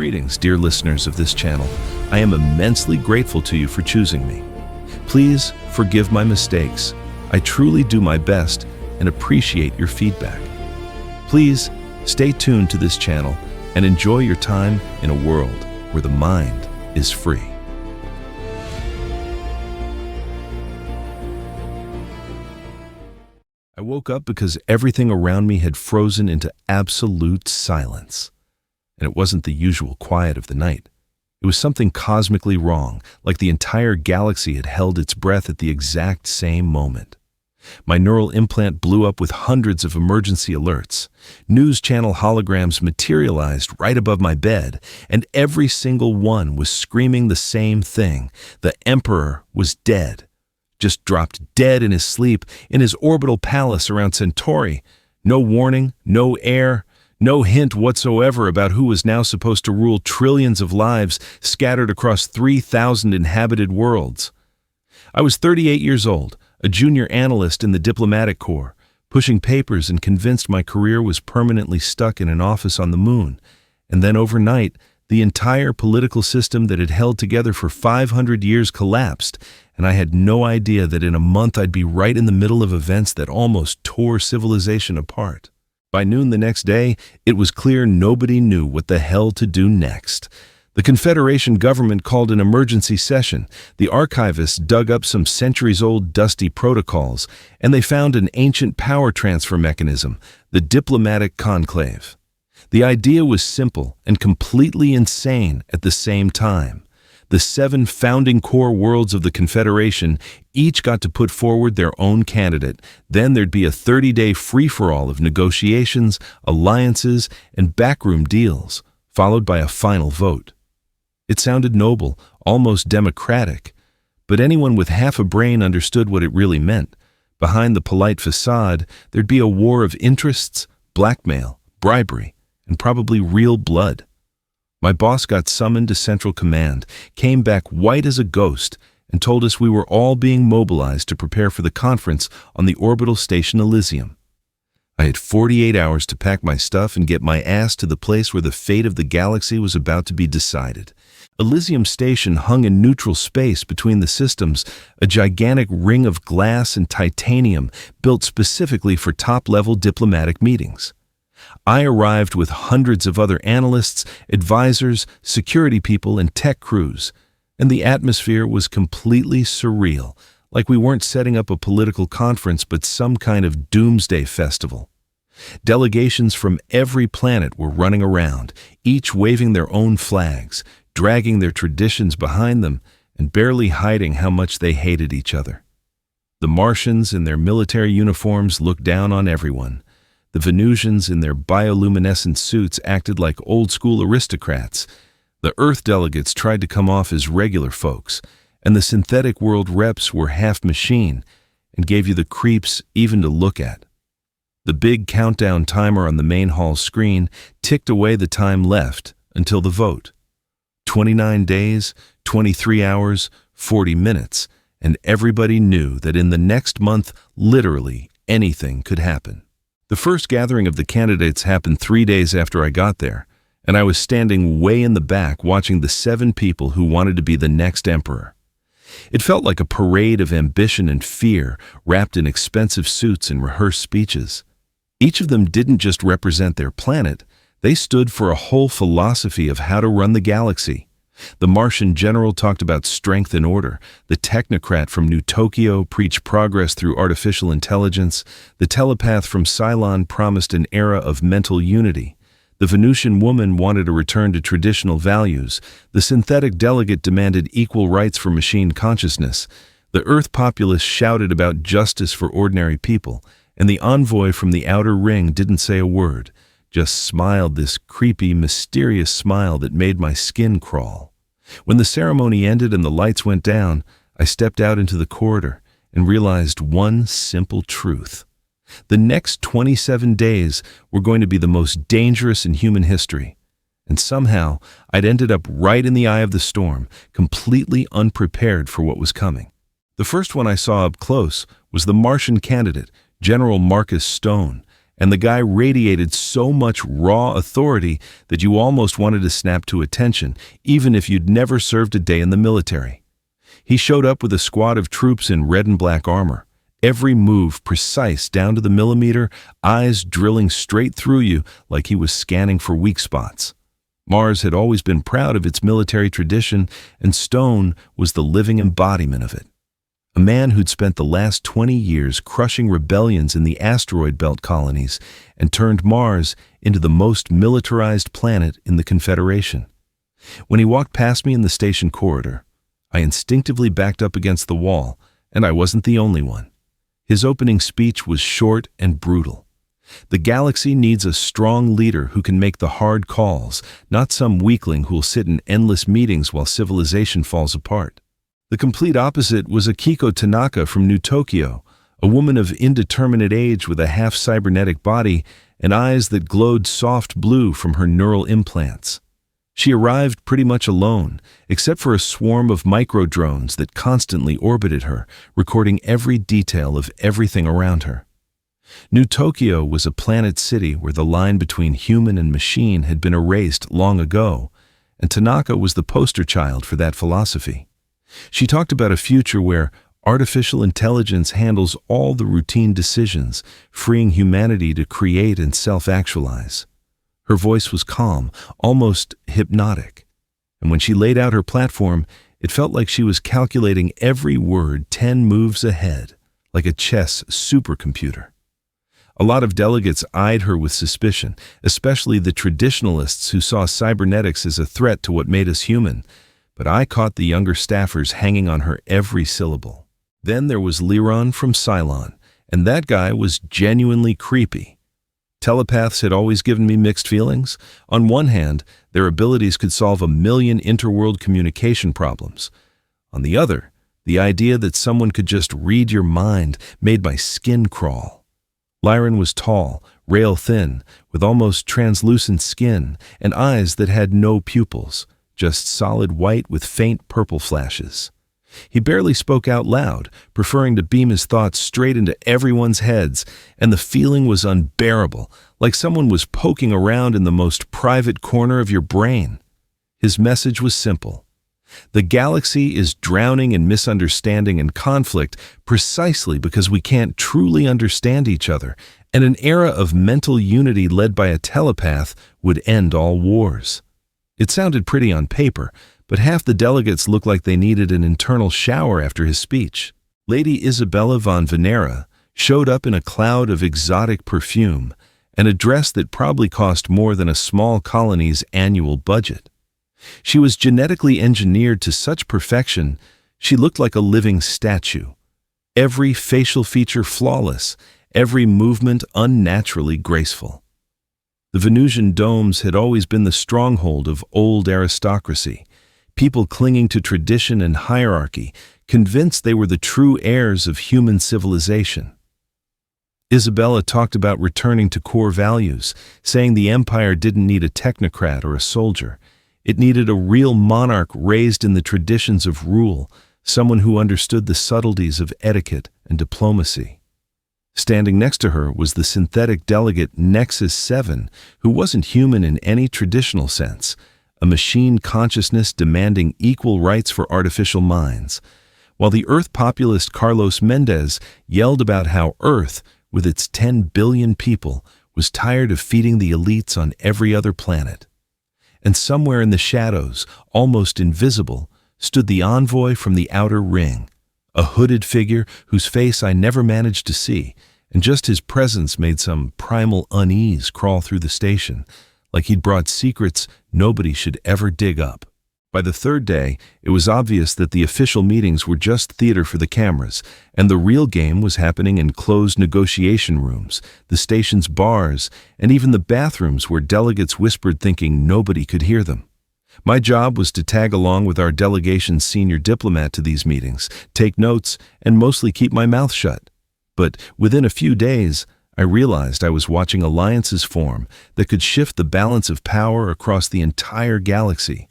Greetings, dear listeners of this channel. I am immensely grateful to you for choosing me. Please forgive my mistakes. I truly do my best and appreciate your feedback. Please stay tuned to this channel and enjoy your time in a world where the mind is free. I woke up because everything around me had frozen into absolute silence. And it wasn't the usual quiet of the night. It was something cosmically wrong, like the entire galaxy had held its breath at the exact same moment. My neural implant blew up with hundreds of emergency alerts. News channel holograms materialized right above my bed, and every single one was screaming the same thing. The Emperor was dead. Just dropped dead in his sleep in his orbital palace around Centauri. No warning, no air, no hint whatsoever about who was now supposed to rule trillions of lives scattered across 3,000 inhabited worlds. I was 38 years old, a junior analyst in the diplomatic corps, pushing papers and convinced my career was permanently stuck in an office on the moon. And then overnight, the entire political system that had held together for 500 years collapsed, and I had no idea that in a month I'd be right in the middle of events that almost tore civilization apart. By noon the next day, it was clear nobody knew what the hell to do next. The Confederation government called an emergency session. The archivists dug up some centuries-old dusty protocols, and they found an ancient power transfer mechanism, the diplomatic conclave. The idea was simple and completely insane at the same time. The 7 founding core worlds of the Confederation each got to put forward their own candidate. Then there'd be a 30-day free-for-all of negotiations, alliances, and backroom deals, followed by a final vote. It sounded noble, almost democratic, but anyone with half a brain understood what it really meant. Behind the polite facade, there'd be a war of interests, blackmail, bribery, and probably real blood. My boss got summoned to Central Command, came back white as a ghost, and told us we were all being mobilized to prepare for the conference on the orbital station Elysium. I had 48 hours to pack my stuff and get my ass to the place where the fate of the galaxy was about to be decided. Elysium Station hung in neutral space between the systems, a gigantic ring of glass and titanium built specifically for top-level diplomatic meetings. I arrived with hundreds of other analysts, advisors, security people, and tech crews, and the atmosphere was completely surreal, like we weren't setting up a political conference but some kind of doomsday festival. Delegations from every planet were running around, each waving their own flags, dragging their traditions behind them, and barely hiding how much they hated each other. The Martians in their military uniforms looked down on everyone. The Venusians in their bioluminescent suits acted like old-school aristocrats. The Earth delegates tried to come off as regular folks, and the synthetic world reps were half machine and gave you the creeps even to look at. The big countdown timer on the main hall screen ticked away the time left until the vote. 29 days, 23 hours, 40 minutes, and everybody knew that in the next month, literally anything could happen. The first gathering of the candidates happened 3 days after I got there, and I was standing way in the back watching the 7 people who wanted to be the next emperor. It felt like a parade of ambition and fear wrapped in expensive suits and rehearsed speeches. Each of them didn't just represent their planet, they stood for a whole philosophy of how to run the galaxy. The Martian general talked about strength and order. The technocrat from New Tokyo preached progress through artificial intelligence. The telepath from Cylon promised an era of mental unity. The Venusian woman wanted a return to traditional values. The synthetic delegate demanded equal rights for machine consciousness. The Earth populace shouted about justice for ordinary people. And the envoy from the outer ring didn't say a word, just smiled this creepy, mysterious smile that made my skin crawl. When the ceremony ended and the lights went down, I stepped out into the corridor and realized one simple truth. The next 27 days were going to be the most dangerous in human history. And somehow, I'd ended up right in the eye of the storm, completely unprepared for what was coming. The first one I saw up close was the Martian candidate, General Marcus Stone, and the guy radiated so much raw authority that you almost wanted to snap to attention, even if you'd never served a day in the military. He showed up with a squad of troops in red and black armor, every move precise down to the millimeter, eyes drilling straight through you like he was scanning for weak spots. Mars had always been proud of its military tradition, and Stone was the living embodiment of it. A man who'd spent the last 20 years crushing rebellions in the asteroid belt colonies and turned Mars into the most militarized planet in the Confederation. When he walked past me in the station corridor, I instinctively backed up against the wall, and I wasn't the only one. His opening speech was short and brutal. The galaxy needs a strong leader who can make the hard calls, not some weakling who'll sit in endless meetings while civilization falls apart. The complete opposite was Akiko Tanaka from New Tokyo, a woman of indeterminate age with a half-cybernetic body and eyes that glowed soft blue from her neural implants. She arrived pretty much alone, except for a swarm of micro-drones that constantly orbited her, recording every detail of everything around her. New Tokyo was a planet city where the line between human and machine had been erased long ago, and Tanaka was the poster child for that philosophy. She talked about a future where artificial intelligence handles all the routine decisions, freeing humanity to create and self-actualize. Her voice was calm, almost hypnotic, and when she laid out her platform, it felt like she was calculating every word 10 moves ahead, like a chess supercomputer. A lot of delegates eyed her with suspicion, especially the traditionalists who saw cybernetics as a threat to what made us human, but I caught the younger staffers hanging on her every syllable. Then there was Liron from Cylon, and that guy was genuinely creepy. Telepaths had always given me mixed feelings. On one hand, their abilities could solve 1 million interworld communication problems. On the other, the idea that someone could just read your mind made my skin crawl. Liron was tall, rail-thin, with almost translucent skin and eyes that had no pupils, just solid white with faint purple flashes. He barely spoke out loud, preferring to beam his thoughts straight into everyone's heads, and the feeling was unbearable, like someone was poking around in the most private corner of your brain. His message was simple. The galaxy is drowning in misunderstanding and conflict precisely because we can't truly understand each other, and an era of mental unity led by a telepath would end all wars. It sounded pretty on paper, but half the delegates looked like they needed an internal shower after his speech. Lady Isabella von Venera showed up in a cloud of exotic perfume and a dress that probably cost more than a small colony's annual budget. She was genetically engineered to such perfection, she looked like a living statue. Every facial feature flawless, every movement unnaturally graceful. The Venusian domes had always been the stronghold of old aristocracy, people clinging to tradition and hierarchy, convinced they were the true heirs of human civilization. Isabella talked about returning to core values, saying the empire didn't need a technocrat or a soldier. It needed a real monarch raised in the traditions of rule, someone who understood the subtleties of etiquette and diplomacy. Standing next to her was the synthetic delegate Nexus 7, who wasn't human in any traditional sense, a machine consciousness demanding equal rights for artificial minds, while the Earth populist Carlos Mendez yelled about how Earth, with its 10 billion people, was tired of feeding the elites on every other planet. And somewhere in the shadows, almost invisible, stood the envoy from the Outer Ring, a hooded figure whose face I never managed to see, and just his presence made some primal unease crawl through the station, like he'd brought secrets nobody should ever dig up. By the third day, it was obvious that the official meetings were just theater for the cameras, and the real game was happening in closed negotiation rooms, the station's bars, and even the bathrooms where delegates whispered thinking nobody could hear them. My job was to tag along with our delegation's senior diplomat to these meetings, take notes, and mostly keep my mouth shut. But within a few days, I realized I was watching alliances form that could shift the balance of power across the entire galaxy.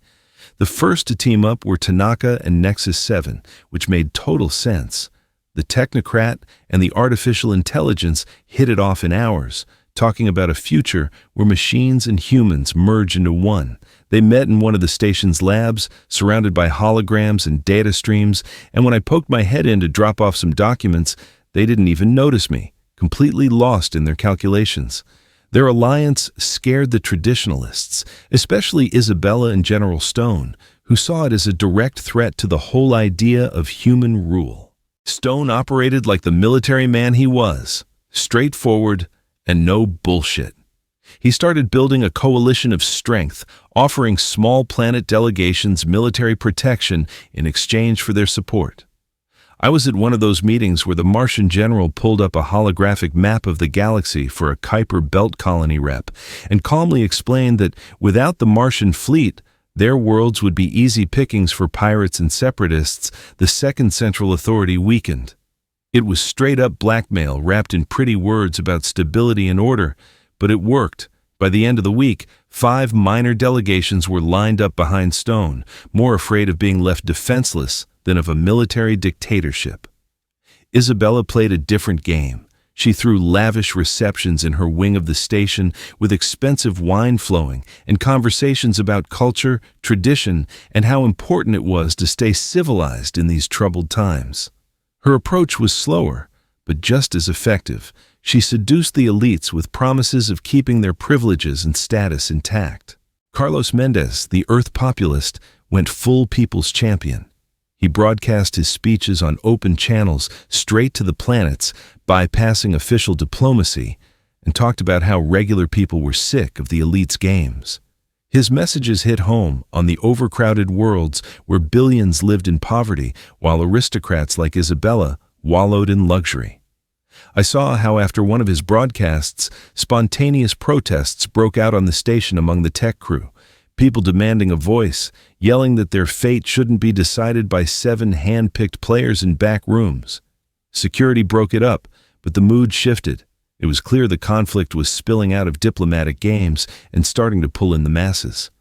The first to team up were Tanaka and Nexus 7, which made total sense. The technocrat and the artificial intelligence hit it off in hours, talking about a future where machines and humans merge into one. They met in one of the station's labs, surrounded by holograms and data streams, and when I poked my head in to drop off some documents, they didn't even notice me, completely lost in their calculations. Their alliance scared the traditionalists, especially Isabella and General Stone, who saw it as a direct threat to the whole idea of human rule. Stone operated like the military man he was, straightforward and no bullshit. He started building a coalition of strength, offering small planet delegations military protection in exchange for their support. I was at one of those meetings where the Martian general pulled up a holographic map of the galaxy for a Kuiper Belt colony rep and calmly explained that without the Martian fleet, their worlds would be easy pickings for pirates and separatists. The Second Central Authority weakened. It was straight-up blackmail wrapped in pretty words about stability and order, but it worked. By the end of the week, 5 minor delegations were lined up behind Stone, more afraid of being left defenseless than of a military dictatorship. Isabella played a different game. She threw lavish receptions in her wing of the station with expensive wine flowing and conversations about culture, tradition, and how important it was to stay civilized in these troubled times. Her approach was slower, but just as effective. She seduced the elites with promises of keeping their privileges and status intact. Carlos Mendez, the Earth populist, went full people's champion. He broadcast his speeches on open channels straight to the planets, bypassing official diplomacy, and talked about how regular people were sick of the elites' games. His messages hit home on the overcrowded worlds where billions lived in poverty, while aristocrats like Isabella wallowed in luxury. I saw how after one of his broadcasts, spontaneous protests broke out on the station among the tech crew, people demanding a voice, yelling that their fate shouldn't be decided by 7 hand-picked players in back rooms. Security broke it up, but the mood shifted. It was clear the conflict was spilling out of diplomatic games and starting to pull in the masses.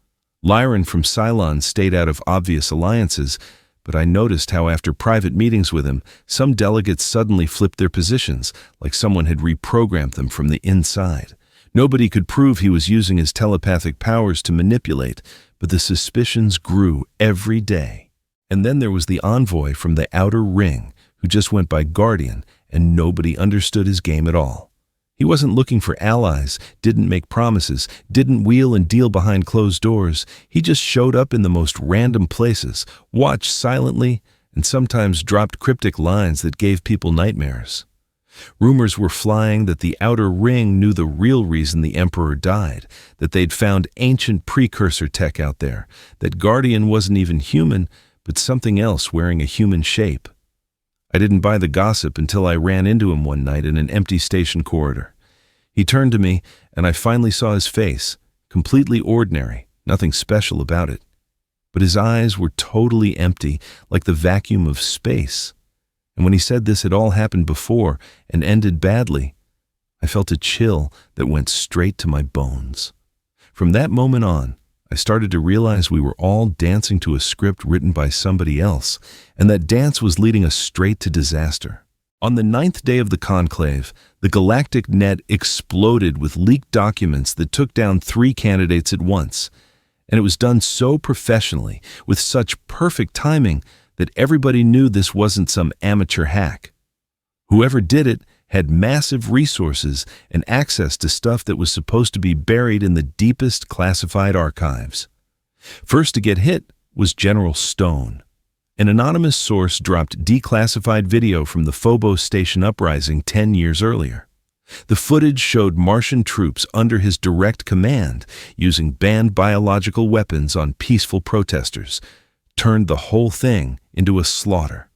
Lyran from Cylon stayed out of obvious alliances, but I noticed how after private meetings with him, some delegates suddenly flipped their positions, like someone had reprogrammed them from the inside. Nobody could prove he was using his telepathic powers to manipulate, but the suspicions grew every day. And then there was the envoy from the Outer Ring, who just went by Guardian, and nobody understood his game at all. He wasn't looking for allies, didn't make promises, didn't wheel and deal behind closed doors. He just showed up in the most random places, watched silently, and sometimes dropped cryptic lines that gave people nightmares. Rumors were flying that the Outer Ring knew the real reason the Emperor died, that they'd found ancient precursor tech out there, that Guardian wasn't even human, but something else wearing a human shape. I didn't buy the gossip until I ran into him one night in an empty station corridor. He turned to me, and I finally saw his face, completely ordinary, nothing special about it. But his eyes were totally empty, like the vacuum of space. And when he said this had all happened before and ended badly, I felt a chill that went straight to my bones. From that moment on, I started to realize we were all dancing to a script written by somebody else, and that dance was leading us straight to disaster. On the 9th day of the conclave, the galactic net exploded with leaked documents that took down 3 candidates at once, and it was done so professionally, with such perfect timing, that everybody knew this wasn't some amateur hack. Whoever did it had massive resources and access to stuff that was supposed to be buried in the deepest classified archives. First to get hit was General Stone. An anonymous source dropped declassified video from the Phobos station uprising 10 years earlier. The footage showed Martian troops under his direct command using banned biological weapons on peaceful protesters, turned the whole thing into a slaughter.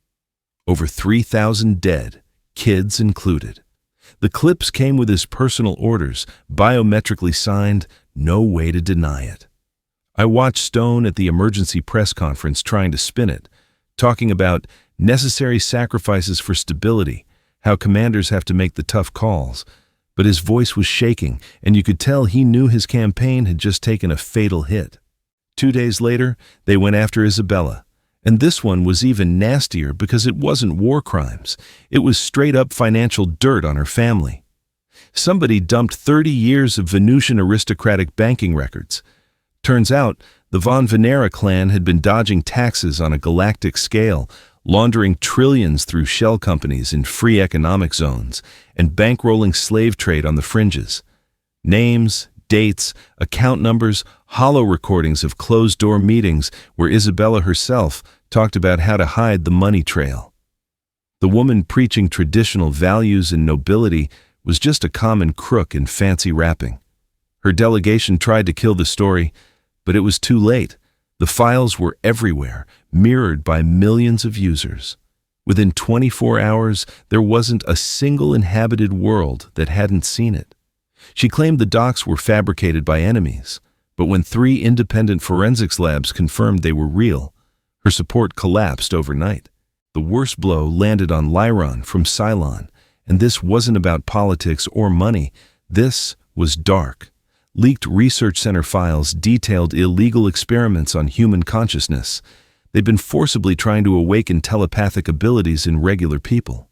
Over 3,000 dead, kids included. The clips came with his personal orders, biometrically signed, no way to deny it. I watched Stone at the emergency press conference trying to spin it, talking about necessary sacrifices for stability, how commanders have to make the tough calls, but his voice was shaking, and you could tell he knew his campaign had just taken a fatal hit. 2 days later, they went after Isabella. And this one was even nastier because it wasn't war crimes. It was straight-up financial dirt on her family. Somebody dumped 30 years of Venusian aristocratic banking records. Turns out, the von Venera clan had been dodging taxes on a galactic scale, laundering trillions through shell companies in free economic zones, and bankrolling slave trade on the fringes. Names, dates, account numbers, hollow recordings of closed-door meetings where Isabella herself talked about how to hide the money trail. The woman preaching traditional values and nobility was just a common crook in fancy wrapping. Her delegation tried to kill the story, but it was too late. The files were everywhere, mirrored by millions of users. Within 24 hours, there wasn't a single inhabited world that hadn't seen it. She claimed the docs were fabricated by enemies, but when 3 independent forensics labs confirmed they were real, her support collapsed overnight. The worst blow landed on Lyron from Cylon, and this wasn't about politics or money. This was dark. Leaked research center files detailed illegal experiments on human consciousness. They'd been forcibly trying to awaken telepathic abilities in regular people.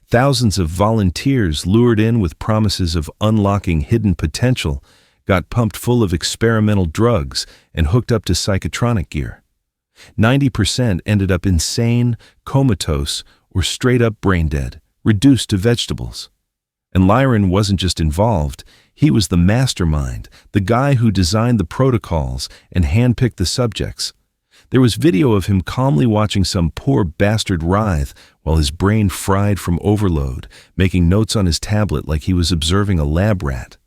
Thousands of volunteers lured in with promises of unlocking hidden potential got pumped full of experimental drugs and hooked up to psychotronic gear. 90% ended up insane, comatose, or straight-up brain-dead, reduced to vegetables. And Lyron wasn't just involved, he was the mastermind, the guy who designed the protocols and handpicked the subjects. There was video of him calmly watching some poor bastard writhe while his brain fried from overload, making notes on his tablet like he was observing a lab rat.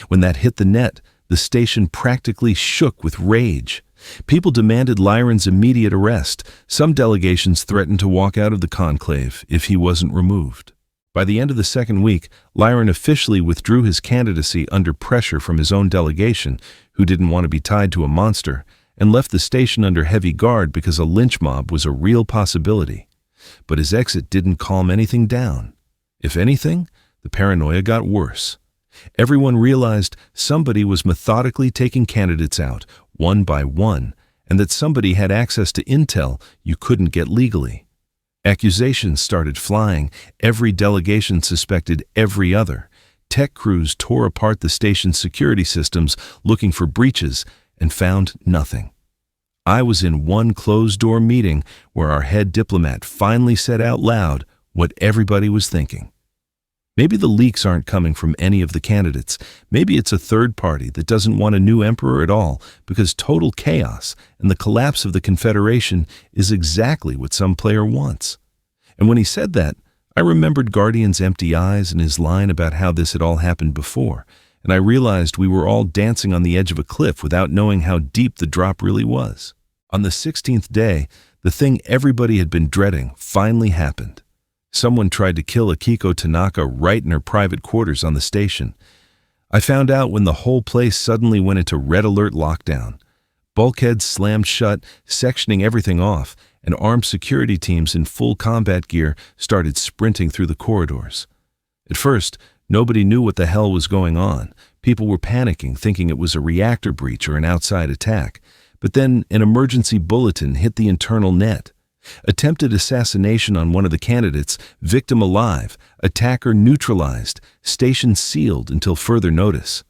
When that hit the net, the station practically shook with rage. People demanded Lyron's immediate arrest. Some delegations threatened to walk out of the conclave if he wasn't removed. By the end of the second week, Lyron officially withdrew his candidacy under pressure from his own delegation, who didn't want to be tied to a monster, and left the station under heavy guard because a lynch mob was a real possibility. But his exit didn't calm anything down. If anything, the paranoia got worse. Everyone realized somebody was methodically taking candidates out, one by one, and that somebody had access to intel you couldn't get legally. Accusations started flying. Every delegation suspected every other. Tech crews tore apart the station's security systems looking for breaches and found nothing. I was in one closed-door meeting where our head diplomat finally said out loud what everybody was thinking. Maybe the leaks aren't coming from any of the candidates. Maybe it's a third party that doesn't want a new emperor at all because total chaos and the collapse of the Confederation is exactly what some player wants. And when he said that, I remembered Guardian's empty eyes and his line about how this had all happened before, and I realized we were all dancing on the edge of a cliff without knowing how deep the drop really was. On the 16th day, the thing everybody had been dreading finally happened. Someone tried to kill Akiko Tanaka right in her private quarters on the station. I found out when the whole place suddenly went into red alert lockdown. Bulkheads slammed shut, sectioning everything off, and armed security teams in full combat gear started sprinting through the corridors. At first, nobody knew what the hell was going on. People were panicking, thinking it was a reactor breach or an outside attack. But then an emergency bulletin hit the internal net. Attempted assassination on one of the candidates, victim alive, attacker neutralized, station sealed until further notice.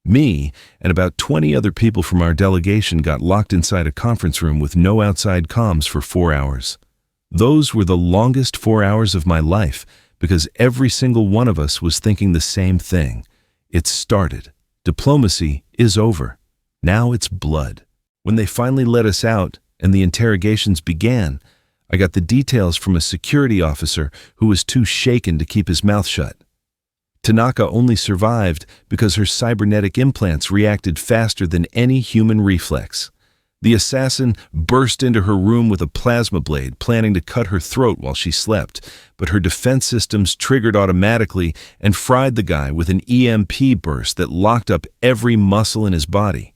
Me and about 20 other people from our delegation got locked inside a conference room with no outside comms for 4 hours. Those were the longest 4 hours of my life because every single one of us was thinking the same thing. It's started. Diplomacy is over. Now it's blood. When they finally let us out and the interrogations began, I got the details from a security officer who was too shaken to keep his mouth shut. Tanaka only survived because her cybernetic implants reacted faster than any human reflex. The assassin burst into her room with a plasma blade, planning to cut her throat while she slept, but her defense systems triggered automatically and fried the guy with an EMP burst that locked up every muscle in his body.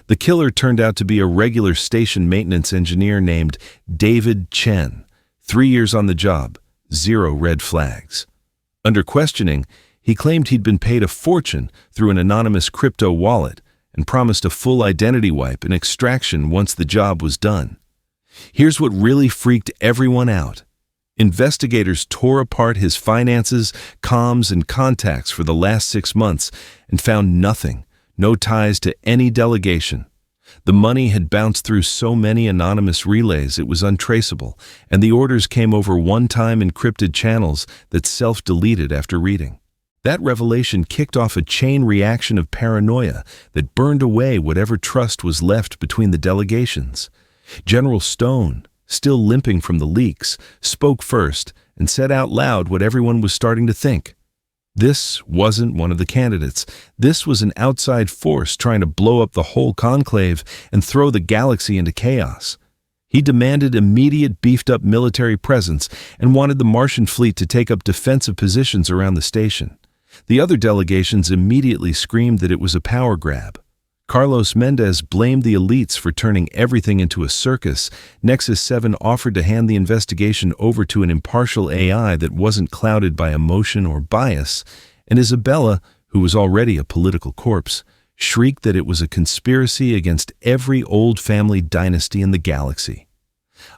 The killer turned out to be a regular station maintenance engineer named David Chen. 3 years on the job, 0 red flags. Under questioning, he claimed he'd been paid a fortune through an anonymous crypto wallet and promised a full identity wipe and extraction once the job was done. Here's what really freaked everyone out. Investigators tore apart his finances, comms, and contacts for the last 6 months and found nothing, no ties to any delegation. The money had bounced through so many anonymous relays it was untraceable, and the orders came over one-time encrypted channels that self-deleted after reading. That revelation kicked off a chain reaction of paranoia that burned away whatever trust was left between the delegations. General Stone, still limping from the leaks, spoke first and said out loud what everyone was starting to think. This wasn't one of the candidates. This was an outside force trying to blow up the whole conclave and throw the galaxy into chaos. He demanded immediate beefed-up military presence and wanted the Martian fleet to take up defensive positions around the station. The other delegations immediately screamed that it was a power grab. Carlos Mendez blamed the elites for turning everything into a circus. Nexus 7 offered to hand the investigation over to an impartial AI that wasn't clouded by emotion or bias, and Isabella, who was already a political corpse, shrieked that it was a conspiracy against every old family dynasty in the galaxy.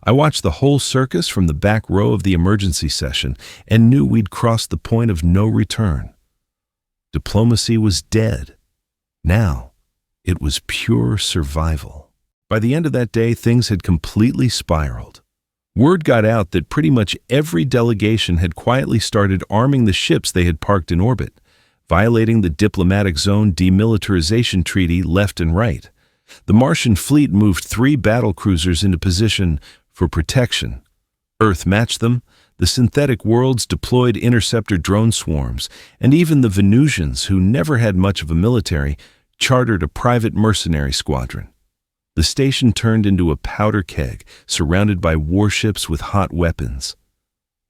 I watched the whole circus from the back row of the emergency session and knew we'd crossed the point of no return. Diplomacy was dead. Now, it was pure survival. By the end of that day, things had completely spiraled. Word got out that pretty much every delegation had quietly started arming the ships they had parked in orbit, violating the diplomatic zone demilitarization treaty left and right. The Martian fleet moved 3 battle cruisers into position for protection. Earth matched them. The synthetic worlds deployed interceptor drone swarms, and even the Venusians, who never had much of a military, chartered a private mercenary squadron. The station turned into a powder keg, surrounded by warships with hot weapons.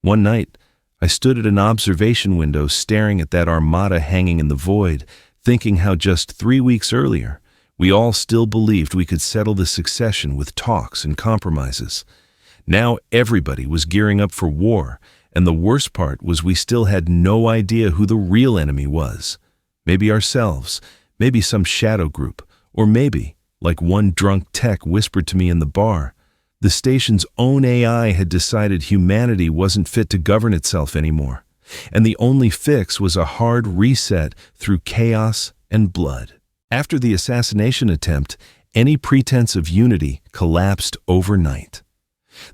One night, I stood at an observation window staring at that armada hanging in the void, thinking how just 3 weeks earlier, we all still believed we could settle the succession with talks and compromises. Now everybody was gearing up for war, and the worst part was we still had no idea who the real enemy was. Maybe ourselves, maybe some shadow group, or maybe, like one drunk tech whispered to me in the bar, the station's own AI had decided humanity wasn't fit to govern itself anymore, and the only fix was a hard reset through chaos and blood. After the assassination attempt, any pretense of unity collapsed overnight.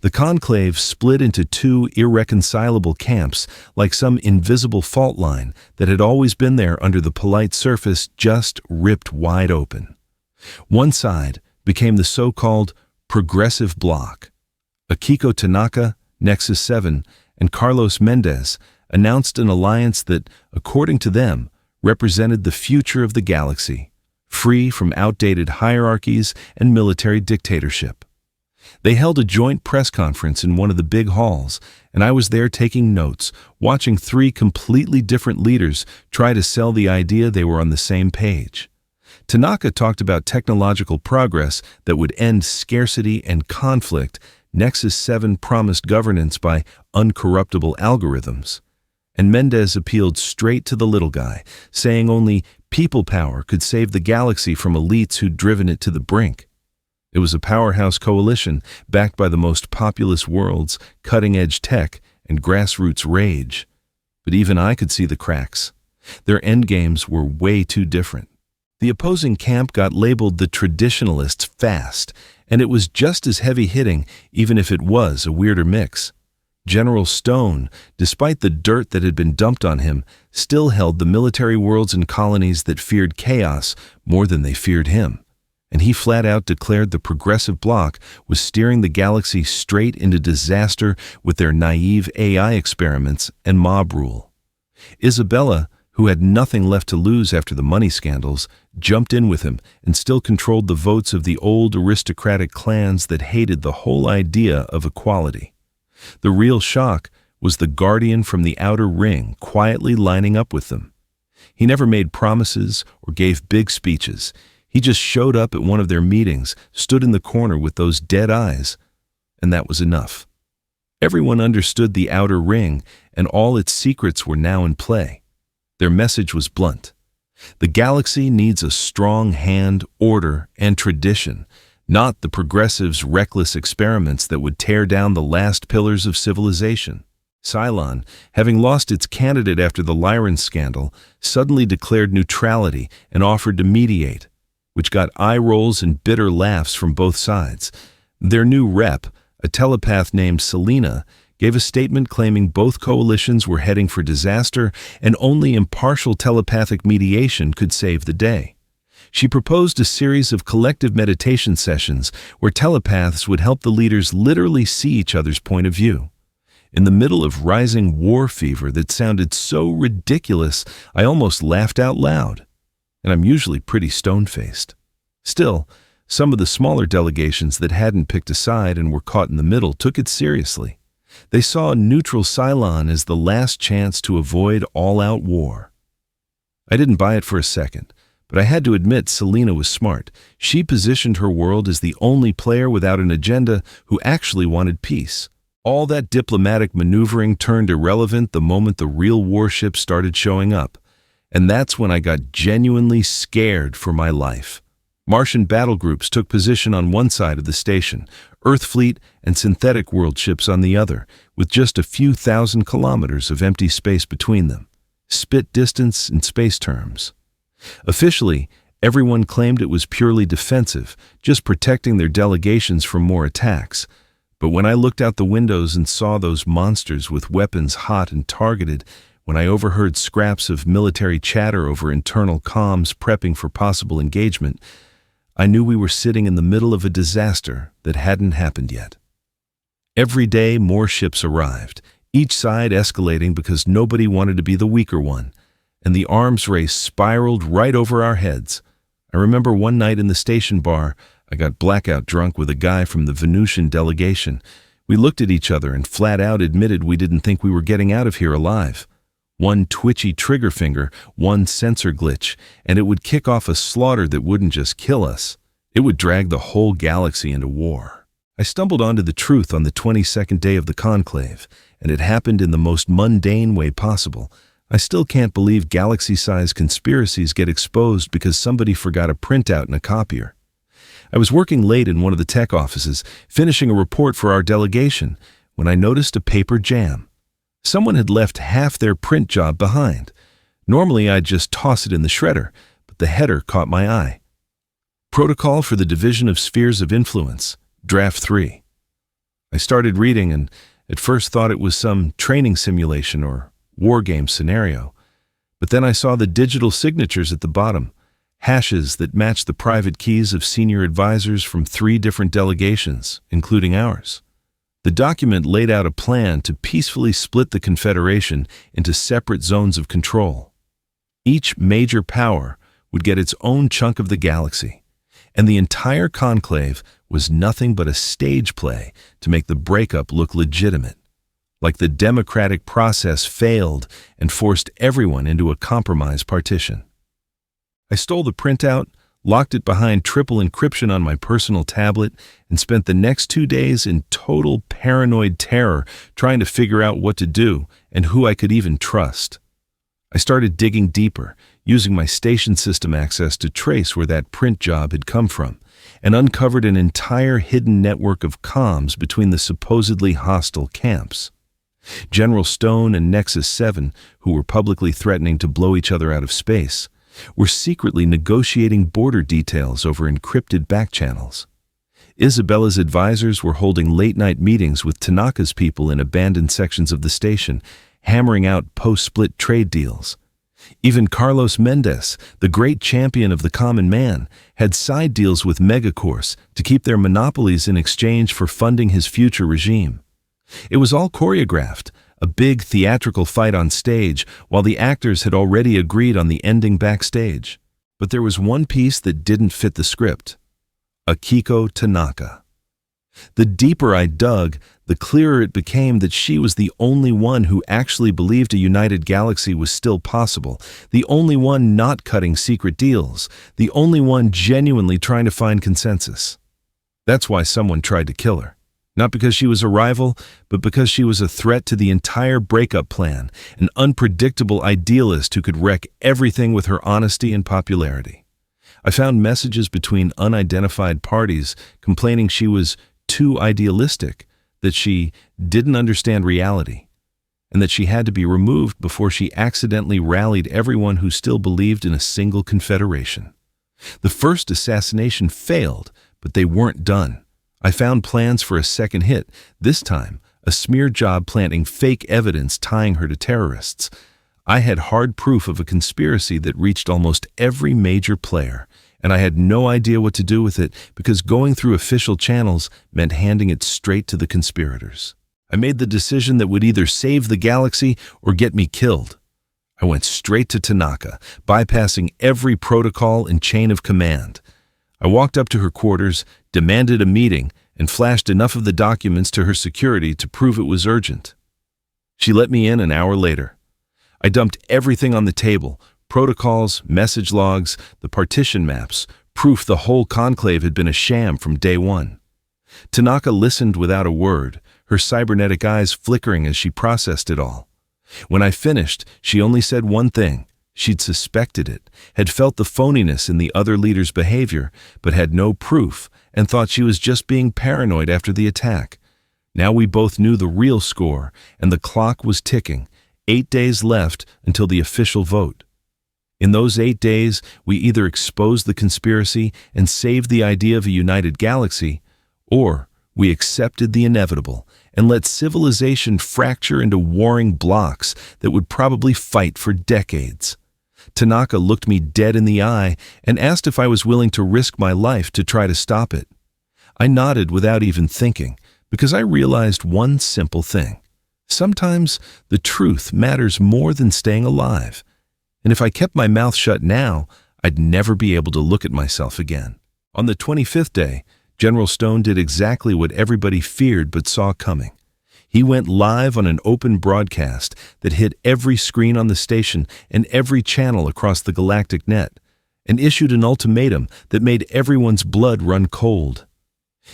The conclave split into 2 irreconcilable camps, like some invisible fault line that had always been there under the polite surface just ripped wide open. One side became the so-called progressive bloc. Akiko Tanaka, Nexus 7, and Carlos Mendez announced an alliance that, according to them, represented the future of the galaxy, free from outdated hierarchies and military dictatorship. They held a joint press conference in one of the big halls, and I was there taking notes, watching 3 completely different leaders try to sell the idea they were on the same page. Tanaka talked about technological progress that would end scarcity and conflict. Nexus 7 promised governance by uncorruptible algorithms. And Mendez appealed straight to the little guy, saying only people power could save the galaxy from elites who'd driven it to the brink. It was a powerhouse coalition backed by the most populous worlds, cutting-edge tech, and grassroots rage. But even I could see the cracks. Their endgames were way too different. The opposing camp got labeled the traditionalists fast, and it was just as heavy-hitting, even if it was a weirder mix. General Stone, despite the dirt that had been dumped on him, still held the military worlds and colonies that feared chaos more than they feared him. And he flat out declared the progressive bloc was steering the galaxy straight into disaster with their naive AI experiments and mob rule. Isabella, who had nothing left to lose after the money scandals, jumped in with him and still controlled the votes of the old aristocratic clans that hated the whole idea of equality. The real shock was the Guardian from the Outer Ring quietly lining up with them. He never made promises or gave big speeches. He just showed up at one of their meetings, stood in the corner with those dead eyes, and that was enough. Everyone understood the Outer Ring, and all its secrets were now in play. Their message was blunt. The galaxy needs a strong hand, order, and tradition. not the progressives' reckless experiments that would tear down the last pillars of civilization. Cylon, having lost its candidate after the Lyran scandal, suddenly declared neutrality and offered to mediate, which got eye rolls and bitter laughs from both sides. Their new rep, a telepath named Selena, gave a statement claiming both coalitions were heading for disaster and only impartial telepathic mediation could save the day. She proposed a series of collective meditation sessions where telepaths would help the leaders literally see each other's point of view. In the middle of rising war fever that sounded so ridiculous, I almost laughed out loud. And I'm usually pretty stone-faced. Still, some of the smaller delegations that hadn't picked a side and were caught in the middle took it seriously. They saw neutral Cylon as the last chance to avoid all-out war. I didn't buy it for a second, but I had to admit Selena was smart. She positioned her world as the only player without an agenda who actually wanted peace. All that diplomatic maneuvering turned irrelevant the moment the real warships started showing up, and that's when I got genuinely scared for my life. Martian battle groups took position on one side of the station, Earth fleet and synthetic world ships on the other, with just a few thousand kilometers of empty space between them. Spit distance in space terms. Officially, everyone claimed it was purely defensive, just protecting their delegations from more attacks. But when I looked out the windows and saw those monsters with weapons hot and targeted, when I overheard scraps of military chatter over internal comms prepping for possible engagement, I knew we were sitting in the middle of a disaster that hadn't happened yet. Every day more ships arrived, each side escalating because nobody wanted to be the weaker one, and the arms race spiraled right over our heads. I remember one night in the station bar, I got blackout drunk with a guy from the Venusian delegation. We looked at each other and flat out admitted we didn't think we were getting out of here alive. One twitchy trigger finger, one sensor glitch, and it would kick off a slaughter that wouldn't just kill us. It would drag the whole galaxy into war. I stumbled onto the truth on the 22nd day of the conclave, and it happened in the most mundane way possible. I still can't believe galaxy-sized conspiracies get exposed because somebody forgot a printout in a copier. I was working late in one of the tech offices, finishing a report for our delegation, when I noticed a paper jam. Someone had left half their print job behind. Normally I'd just toss it in the shredder, but the header caught my eye. Protocol for the Division of Spheres of Influence, Draft 3. I started reading and at first thought it was some training simulation or war game scenario. But then I saw the digital signatures at the bottom, hashes that matched the private keys of senior advisors from 3 different delegations, including ours. The document laid out a plan to peacefully split the Confederation into separate zones of control. Each major power would get its own chunk of the galaxy, and the entire conclave was nothing but a stage play to make the breakup look legitimate, like the democratic process failed and forced everyone into a compromise partition. I stole the printout, locked it behind triple encryption on my personal tablet, and spent the next 2 days in total paranoid terror trying to figure out what to do and who I could even trust. I started digging deeper, using my station system access to trace where that print job had come from, and uncovered an entire hidden network of comms between the supposedly hostile camps. General Stone and Nexus 7, who were publicly threatening to blow each other out of space, were secretly negotiating border details over encrypted backchannels. Isabella's advisors were holding late-night meetings with Tanaka's people in abandoned sections of the station, hammering out post-split trade deals. Even Carlos Mendez, the great champion of the common man, had side deals with Megacorps to keep their monopolies in exchange for funding his future regime. It was all choreographed, a big theatrical fight on stage, while the actors had already agreed on the ending backstage. But there was one piece that didn't fit the script: Akiko Tanaka. The deeper I dug, the clearer it became that she was the only one who actually believed a united galaxy was still possible, the only one not cutting secret deals, the only one genuinely trying to find consensus. That's why someone tried to kill her. Not because she was a rival, but because she was a threat to the entire breakup plan, an unpredictable idealist who could wreck everything with her honesty and popularity. I found messages between unidentified parties complaining she was too idealistic, that she didn't understand reality, and that she had to be removed before she accidentally rallied everyone who still believed in a single confederation. The first assassination failed, but they weren't done. I found plans for a second hit, this time a smear job planting fake evidence tying her to terrorists. I had hard proof of a conspiracy that reached almost every major player, and I had no idea what to do with it because going through official channels meant handing it straight to the conspirators. I made the decision that would either save the galaxy or get me killed. I went straight to Tanaka, bypassing every protocol and chain of command. I walked up to her quarters, demanded a meeting, and flashed enough of the documents to her security to prove it was urgent. She let me in an hour later. I dumped everything on the table: protocols, message logs, the partition maps, proof the whole conclave had been a sham from day one. Tanaka listened without a word, her cybernetic eyes flickering as she processed it all. When I finished, she only said one thing. She'd suspected it, had felt the phoniness in the other leader's behavior, but had no proof and thought she was just being paranoid after the attack. Now we both knew the real score, and the clock was ticking. 8 days left until the official vote. In those 8 days, we either exposed the conspiracy and saved the idea of a united galaxy, or we accepted the inevitable and let civilization fracture into warring blocks that would probably fight for decades. Tanaka looked me dead in the eye and asked if I was willing to risk my life to try to stop it. I nodded without even thinking, because I realized one simple thing. Sometimes the truth matters more than staying alive. And if I kept my mouth shut now, I'd never be able to look at myself again. On the 25th day, General Stone did exactly what everybody feared but saw coming. He went live on an open broadcast that hit every screen on the station and every channel across the galactic net, and issued an ultimatum that made everyone's blood run cold.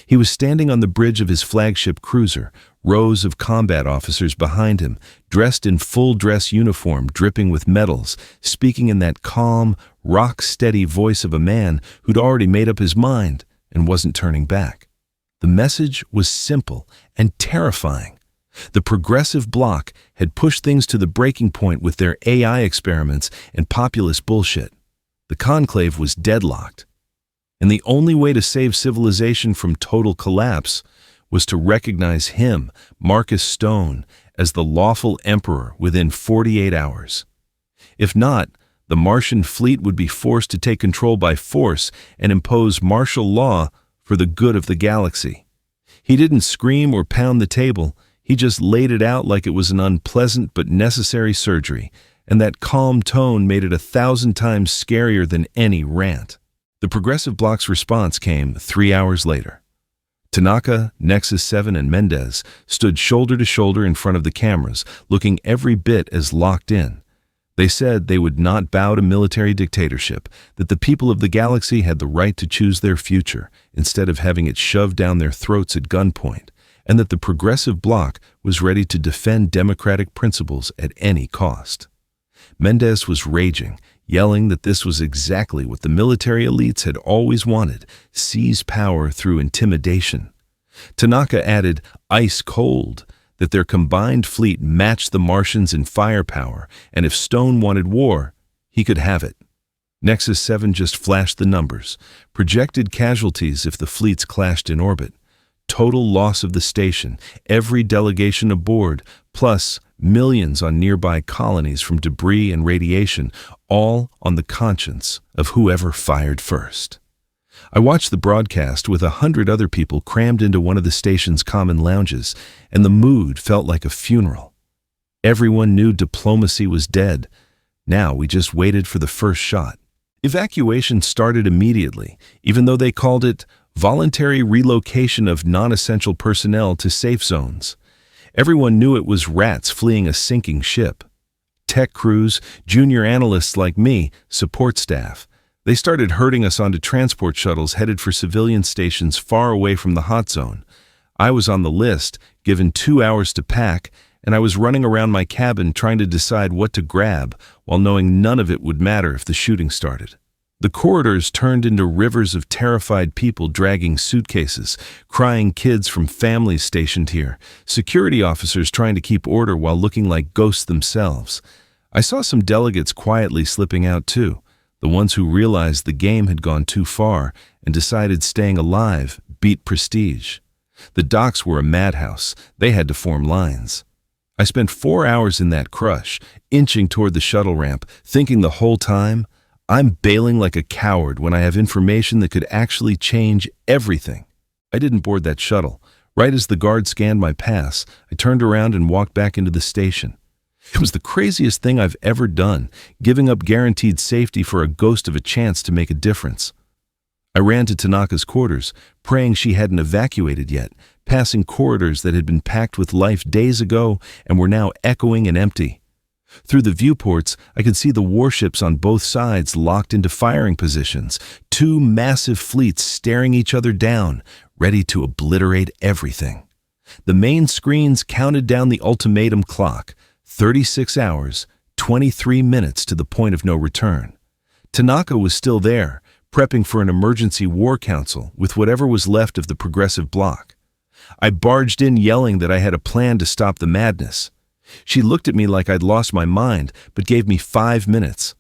He was standing on the bridge of his flagship cruiser, rows of combat officers behind him, dressed in full-dress uniform dripping with medals, speaking in that calm, rock-steady voice of a man who'd already made up his mind and wasn't turning back. The message was simple and terrifying. The Progressive Bloc had pushed things to the breaking point with their AI experiments and populist bullshit. The conclave was deadlocked. And the only way to save civilization from total collapse was to recognize him, Marcus Stone, as the lawful emperor within 48 hours. If not, the Martian fleet would be forced to take control by force and impose martial law for the good of the galaxy. He didn't scream or pound the table. He just laid it out like it was an unpleasant but necessary surgery, and that calm tone made it 1,000 times scarier than any rant. The Progressive Bloc's response came 3 hours later. Tanaka, Nexus 7, and Mendez stood shoulder to shoulder in front of the cameras, looking every bit as locked in. They said they would not bow to military dictatorship, that the people of the galaxy had the right to choose their future instead of having it shoved down their throats at gunpoint, and that the Progressive Bloc was ready to defend democratic principles at any cost. Mendez was raging, yelling that this was exactly what the military elites had always wanted: seize power through intimidation. Tanaka added, ice cold, that their combined fleet matched the Martians in firepower, and if Stone wanted war, he could have it. Nexus 7 just flashed the numbers: projected casualties if the fleets clashed in orbit, total loss of the station, every delegation aboard, plus millions on nearby colonies from debris and radiation, all on the conscience of whoever fired first. I watched the broadcast with 100 other people crammed into one of the station's common lounges, and the mood felt like a funeral. Everyone knew diplomacy was dead. Now we just waited for the first shot. Evacuation started immediately, even though they called it voluntary relocation of non-essential personnel to safe zones. Everyone knew it was rats fleeing a sinking ship. Tech crews, junior analysts like me, support staff. They started herding us onto transport shuttles headed for civilian stations far away from the hot zone. I was on the list, given 2 hours to pack, and I was running around my cabin trying to decide what to grab while knowing none of it would matter if the shooting started. The corridors turned into rivers of terrified people dragging suitcases, crying kids from families stationed here, security officers trying to keep order while looking like ghosts themselves. I saw some delegates quietly slipping out too, the ones who realized the game had gone too far and decided staying alive beat prestige. The docks were a madhouse. They had to form lines. I spent 4 hours in that crush, inching toward the shuttle ramp, thinking the whole time, I'm bailing like a coward when I have information that could actually change everything. I didn't board that shuttle. Right as the guard scanned my pass, I turned around and walked back into the station. It was the craziest thing I've ever done, giving up guaranteed safety for a ghost of a chance to make a difference. I ran to Tanaka's quarters, praying she hadn't evacuated yet, passing corridors that had been packed with life days ago and were now echoing and empty. Through the viewports, I could see the warships on both sides locked into firing positions, two massive fleets staring each other down, ready to obliterate everything. The main screens counted down the ultimatum clock, 36 hours, 23 minutes to the point of no return. Tanaka was still there, prepping for an emergency war council with whatever was left of the progressive bloc. I barged in yelling that I had a plan to stop the madness. She looked at me like I'd lost my mind, but gave me 5 minutes.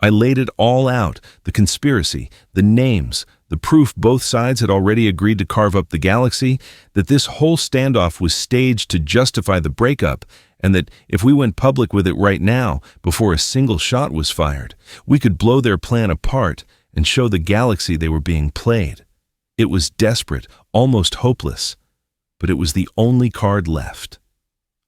I laid it all out, the conspiracy, the names, the proof both sides had already agreed to carve up the galaxy, that this whole standoff was staged to justify the breakup, and that if we went public with it right now, before a single shot was fired, we could blow their plan apart and show the galaxy they were being played. It was desperate, almost hopeless, but it was the only card left.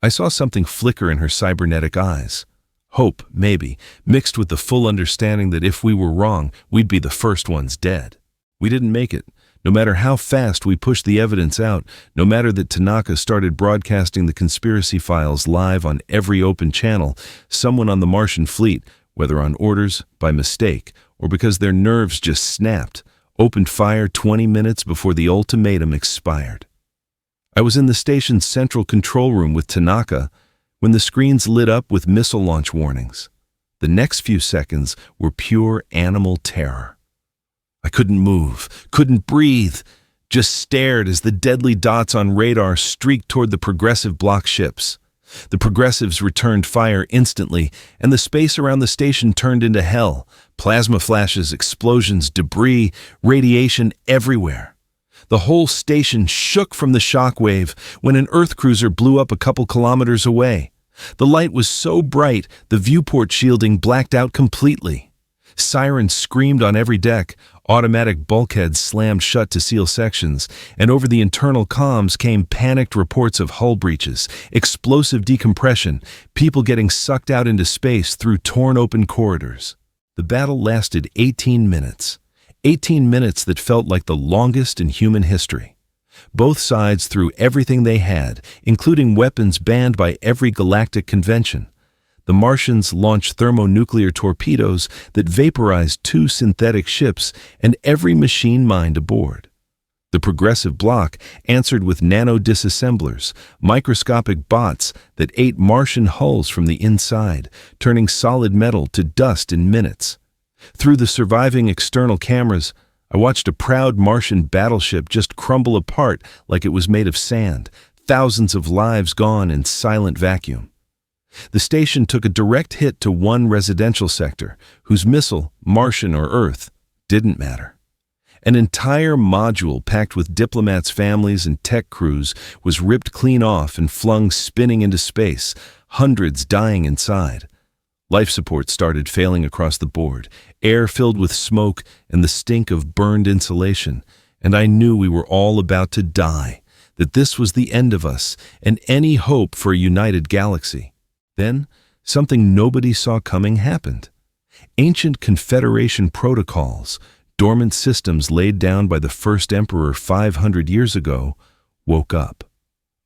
I saw something flicker in her cybernetic eyes. Hope, maybe, mixed with the full understanding that if we were wrong, we'd be the first ones dead. We didn't make it. No matter how fast we pushed the evidence out, no matter that Tanaka started broadcasting the conspiracy files live on every open channel, someone on the Martian fleet, whether on orders, by mistake, or because their nerves just snapped, opened fire 20 minutes before the ultimatum expired. I was in the station's central control room with Tanaka when the screens lit up with missile launch warnings. The next few seconds were pure animal terror. I couldn't move, couldn't breathe, just stared as the deadly dots on radar streaked toward the progressive block ships. The progressives returned fire instantly, and the space around the station turned into hell. Plasma flashes, explosions, debris, radiation everywhere. The whole station shook from the shockwave when an Earth cruiser blew up a couple kilometers away. The light was so bright, the viewport shielding blacked out completely. Sirens screamed on every deck, automatic bulkheads slammed shut to seal sections, and over the internal comms came panicked reports of hull breaches, explosive decompression, people getting sucked out into space through torn open corridors. The battle lasted 18 minutes. 18 minutes that felt like the longest in human history. Both sides threw everything they had, including weapons banned by every galactic convention. The Martians launched thermonuclear torpedoes that vaporized 2 synthetic ships and every machine mind aboard. The progressive bloc answered with nano-disassemblers, microscopic bots that ate Martian hulls from the inside, turning solid metal to dust in minutes. Through the surviving external cameras, I watched a proud Martian battleship just crumble apart like it was made of sand, thousands of lives gone in silent vacuum. The station took a direct hit to one residential sector, whose missile, Martian or Earth, didn't matter. An entire module packed with diplomats' families and tech crews was ripped clean off and flung spinning into space, hundreds dying inside. Life support started failing across the board, air filled with smoke and the stink of burned insulation, and I knew we were all about to die, that this was the end of us and any hope for a united galaxy. Then, something nobody saw coming happened. Ancient Confederation protocols, dormant systems laid down by the first emperor 500 years ago, woke up.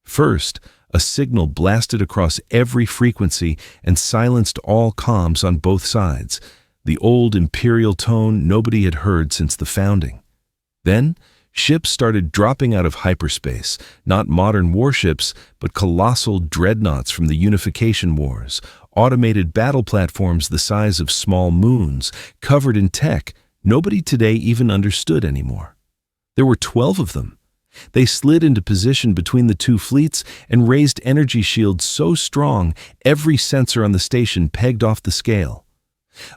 First, a signal blasted across every frequency and silenced all comms on both sides, the old imperial tone nobody had heard since the founding. Then, ships started dropping out of hyperspace, not modern warships, but colossal dreadnoughts from the Unification Wars, automated battle platforms the size of small moons, covered in tech, nobody today even understood anymore. There were 12 of them. They slid into position between the two fleets and raised energy shields so strong every sensor on the station pegged off the scale.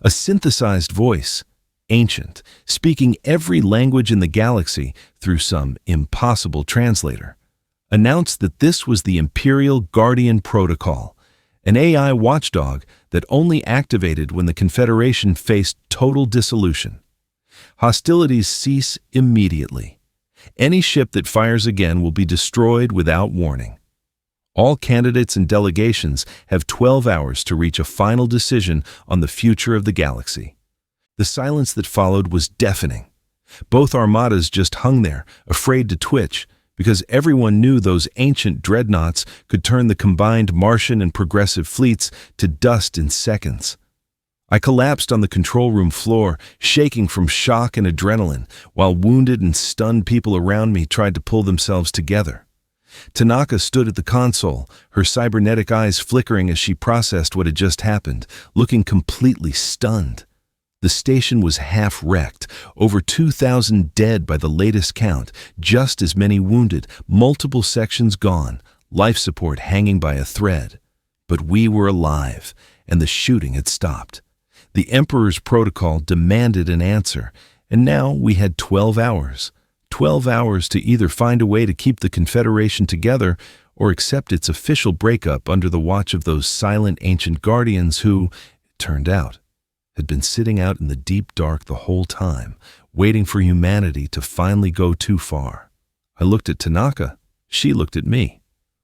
A synthesized voice, ancient, speaking every language in the galaxy through some impossible translator, announced that this was the Imperial Guardian Protocol, an AI watchdog that only activated when the Confederation faced total dissolution. Hostilities cease immediately. Any ship that fires again will be destroyed without warning. All candidates and delegations have 12 hours to reach a final decision on the future of the galaxy. The silence that followed was deafening. Both armadas just hung there, afraid to twitch, because everyone knew those ancient dreadnoughts could turn the combined Martian and progressive fleets to dust in seconds. I collapsed on the control room floor, shaking from shock and adrenaline, while wounded and stunned people around me tried to pull themselves together. Tanaka stood at the console, her cybernetic eyes flickering as she processed what had just happened, looking completely stunned. The station was half-wrecked, over 2,000 dead by the latest count, just as many wounded, multiple sections gone, life support hanging by a thread. But we were alive, and the shooting had stopped. The Emperor's protocol demanded an answer, and now we had 12 hours. 12 hours to either find a way to keep the Confederation together or accept its official breakup under the watch of those silent ancient guardians who, it turned out, had been sitting out in the deep dark the whole time, waiting for humanity to finally go too far. I looked at Tanaka. She looked at me.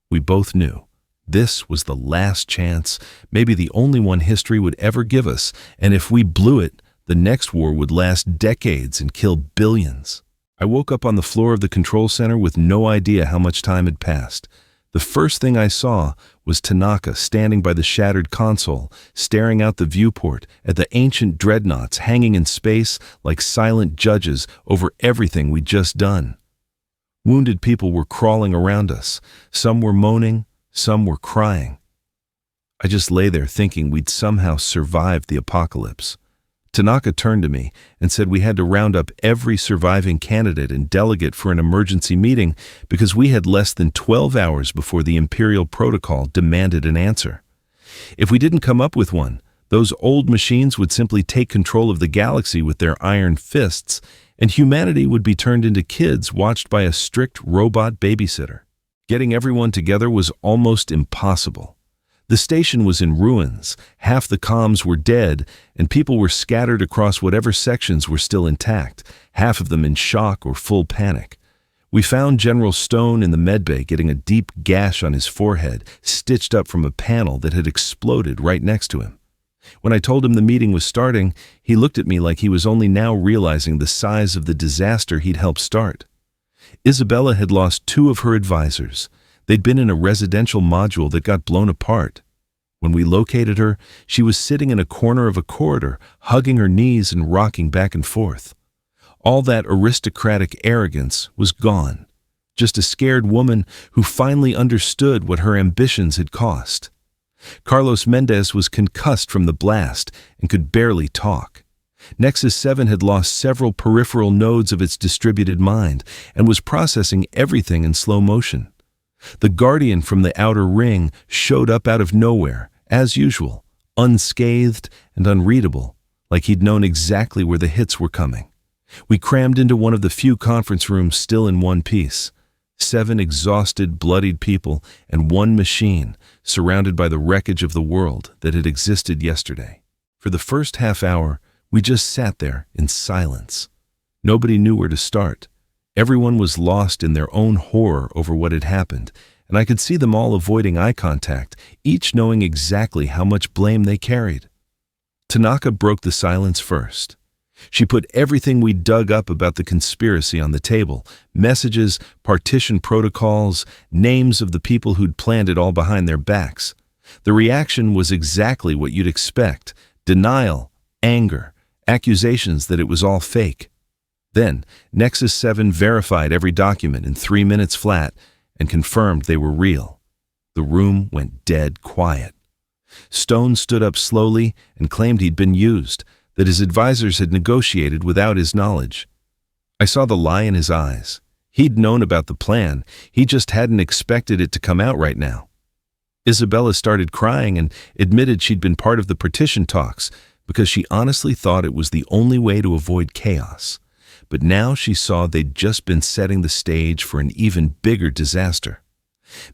We both knew. This was the last chance, maybe the only one history would ever give us, and if we blew it, the next war would last decades and kill billions. I woke up on the floor of the control center with no idea how much time had passed. The first thing I saw was Tanaka standing by the shattered console, staring out the viewport at the ancient dreadnoughts hanging in space like silent judges over everything we'd just done. Wounded people were crawling around us. Some were moaning, some were crying. I just lay there thinking we'd somehow survived the apocalypse. Tanaka turned to me and said we had to round up every surviving candidate and delegate for an emergency meeting because we had less than 12 hours before the Imperial Protocol demanded an answer. If we didn't come up with one, those old machines would simply take control of the galaxy with their iron fists, and humanity would be turned into kids watched by a strict robot babysitter. Getting everyone together was almost impossible. The station was in ruins, half the comms were dead, and people were scattered across whatever sections were still intact, half of them in shock or full panic. We found General Stone in the medbay getting a deep gash on his forehead, stitched up from a panel that had exploded right next to him. When I told him the meeting was starting, he looked at me like he was only now realizing the size of the disaster he'd helped start. Isabella had lost 2 of her advisors. They'd been in a residential module that got blown apart. When we located her, she was sitting in a corner of a corridor, hugging her knees and rocking back and forth. All that aristocratic arrogance was gone. Just a scared woman who finally understood what her ambitions had cost. Carlos Mendez was concussed from the blast and could barely talk. Nexus 7 had lost several peripheral nodes of its distributed mind and was processing everything in slow motion. The Guardian from the outer ring showed up out of nowhere, as usual, unscathed and unreadable, like he'd known exactly where the hits were coming. We crammed into one of the few conference rooms still in one piece. 7 exhausted, bloodied people and 1 machine, surrounded by the wreckage of the world that had existed yesterday. For the first half hour, we just sat there in silence. Nobody knew where to start. Everyone was lost in their own horror over what had happened, and I could see them all avoiding eye contact, each knowing exactly how much blame they carried. Tanaka broke the silence first. She put everything we dug up about the conspiracy on the table: messages, partition protocols, names of the people who'd planned it all behind their backs. The reaction was exactly what you'd expect: denial, anger, accusations that it was all fake. Then, Nexus 7 verified every document in 3 minutes flat and confirmed they were real. The room went dead quiet. Stone stood up slowly and claimed he'd been used, that his advisors had negotiated without his knowledge. I saw the lie in his eyes. He'd known about the plan, he just hadn't expected it to come out right now. Isabella started crying and admitted she'd been part of the partition talks because she honestly thought it was the only way to avoid chaos. But now she saw they'd just been setting the stage for an even bigger disaster.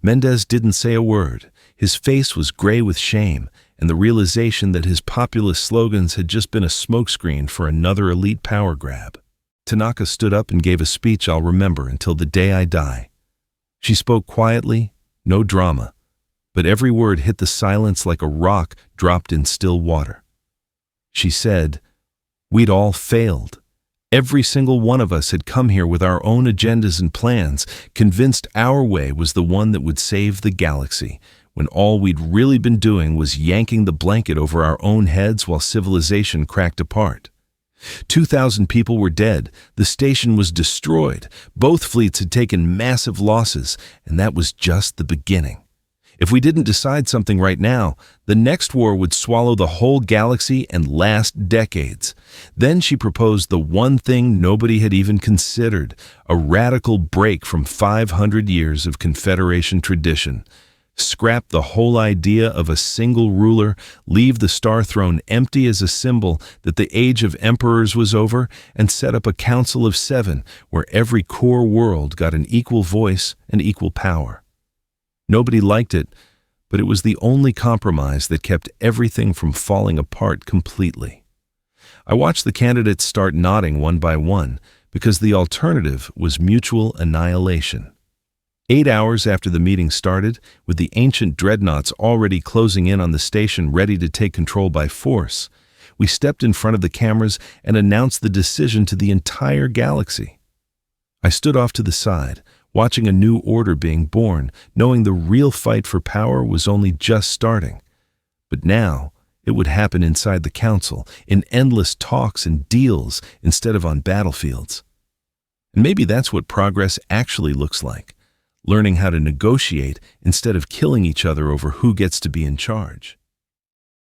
Mendez didn't say a word. His face was gray with shame and the realization that his populist slogans had just been a smokescreen for another elite power grab. Tanaka stood up and gave a speech I'll remember until the day I die. She spoke quietly, no drama, but every word hit the silence like a rock dropped in still water. She said, "We'd all failed. Every single one of us had come here with our own agendas and plans, convinced our way was the one that would save the galaxy, when all we'd really been doing was yanking the blanket over our own heads while civilization cracked apart. 2,000 people were dead, the station was destroyed, both fleets had taken massive losses, and that was just the beginning. If we didn't decide something right now, the next war would swallow the whole galaxy and last decades." Then she proposed the one thing nobody had even considered, a radical break from 500 years of Confederation tradition. Scrap the whole idea of a single ruler, leave the Star Throne empty as a symbol that the age of emperors was over, and set up a Council of Seven where every core world got an equal voice and equal power. Nobody liked it, but it was the only compromise that kept everything from falling apart completely. I watched the candidates start nodding one by one because the alternative was mutual annihilation. 8 hours after the meeting started, with the ancient dreadnoughts already closing in on the station ready to take control by force, we stepped in front of the cameras and announced the decision to the entire galaxy. I stood off to the side, watching a new order being born, knowing the real fight for power was only just starting. But now, it would happen inside the council, in endless talks and deals instead of on battlefields. And maybe that's what progress actually looks like, learning how to negotiate instead of killing each other over who gets to be in charge.